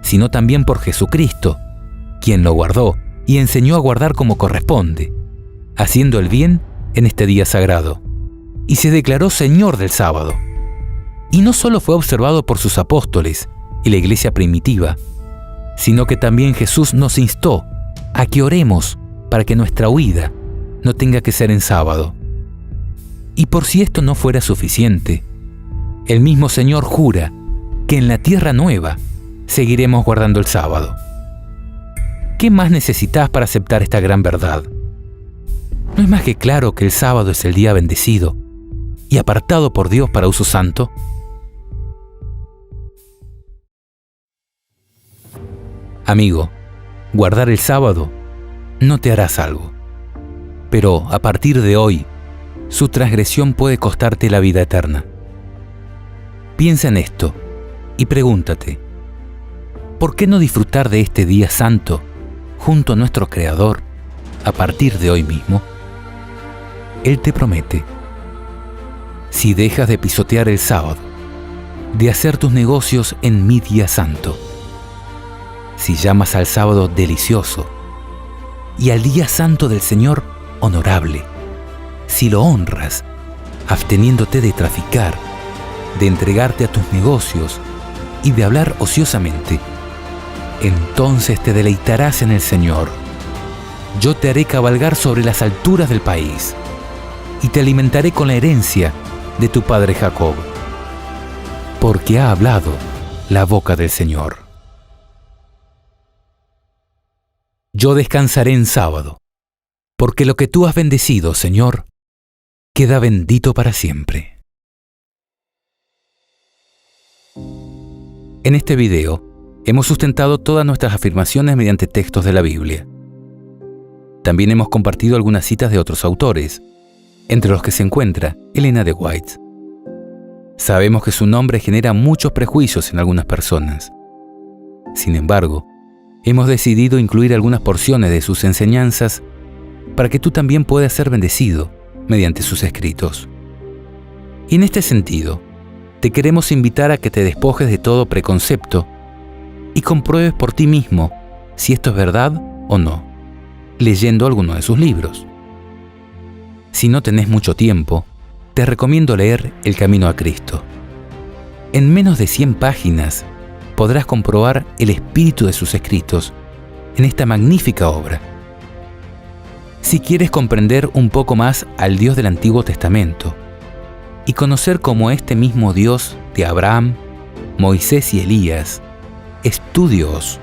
sino también por Jesucristo, quien lo guardó y enseñó a guardar como corresponde, haciendo el bien en este día sagrado, y se declaró Señor del sábado. Y no solo fue observado por sus apóstoles y la iglesia primitiva, sino que también Jesús nos instó a que oremos para que nuestra huida no tenga que ser en sábado. Y por si esto no fuera suficiente, el mismo Señor jura que en la tierra nueva seguiremos guardando el sábado. ¿Qué más necesitas para aceptar esta gran verdad? ¿No es más que claro que el sábado es el día bendecido y apartado por Dios para uso santo? Amigo, guardar el sábado no te hará salvo, pero a partir de hoy, su transgresión puede costarte la vida eterna. Piensa en esto y pregúntate, ¿por qué no disfrutar de este día santo junto a nuestro Creador a partir de hoy mismo? Él te promete, si dejas de pisotear el sábado, de hacer tus negocios en mi día santo, si llamas al sábado delicioso y al día santo del Señor honorable, si lo honras, absteniéndote de traficar, de entregarte a tus negocios y de hablar ociosamente, entonces te deleitarás en el Señor. Yo te haré cabalgar sobre las alturas del país y te alimentaré con la herencia de tu padre Jacob, porque ha hablado la boca del Señor. Yo descansaré en sábado, porque lo que tú has bendecido, Señor, queda bendito para siempre. En este video, hemos sustentado todas nuestras afirmaciones mediante textos de la Biblia. También hemos compartido algunas citas de otros autores, entre los que se encuentra Elena de White. Sabemos que su nombre genera muchos prejuicios en algunas personas. Sin embargo, hemos decidido incluir algunas porciones de sus enseñanzas para que tú también puedas ser bendecido mediante sus escritos. Y en este sentido, te queremos invitar a que te despojes de todo preconcepto y compruebes por ti mismo si esto es verdad o no, leyendo alguno de sus libros. Si no tenés mucho tiempo, te recomiendo leer El Camino a Cristo. En menos de 100 páginas podrás comprobar el espíritu de sus escritos en esta magnífica obra. Si quieres comprender un poco más al Dios del Antiguo Testamento y conocer cómo este mismo Dios de Abraham, Moisés y Elías es tu Dios,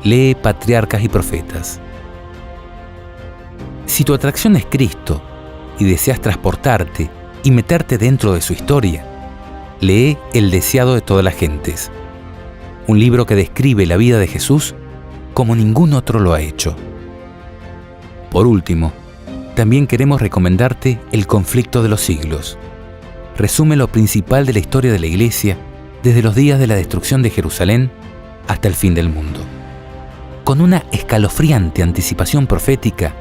lee Patriarcas y Profetas. Si tu atracción es Cristo y deseas transportarte y meterte dentro de su historia, lee El deseado de todas las gentes, un libro que describe la vida de Jesús como ningún otro lo ha hecho. Por último, también queremos recomendarte El conflicto de los siglos. Resume lo principal de la historia de la Iglesia desde los días de la destrucción de Jerusalén hasta el fin del mundo, con una escalofriante anticipación profética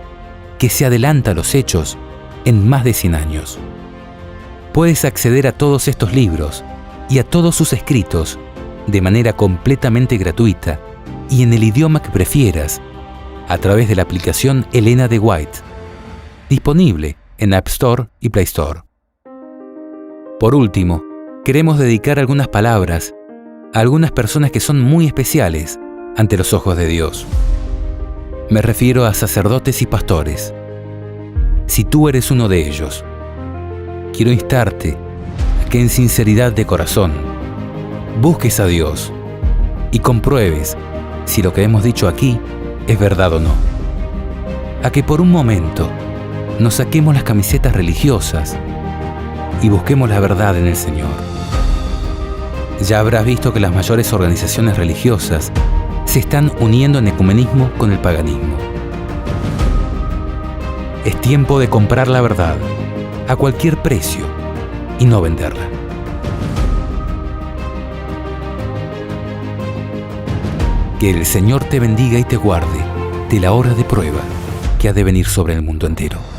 que se adelanta a los hechos en más de 100 años. Puedes acceder a todos estos libros y a todos sus escritos de manera completamente gratuita y en el idioma que prefieras a través de la aplicación Elena de White, disponible en App Store y Play Store. Por último, queremos dedicar algunas palabras a algunas personas que son muy especiales ante los ojos de Dios. Me refiero a sacerdotes y pastores. Si tú eres uno de ellos, quiero instarte a que en sinceridad de corazón busques a Dios y compruebes si lo que hemos dicho aquí es verdad o no. A que por un momento nos saquemos las camisetas religiosas y busquemos la verdad en el Señor. Ya habrás visto que las mayores organizaciones religiosas se están uniendo en ecumenismo con el paganismo. Es tiempo de comprar la verdad a cualquier precio y no venderla. Que el Señor te bendiga y te guarde de la hora de prueba que ha de venir sobre el mundo entero.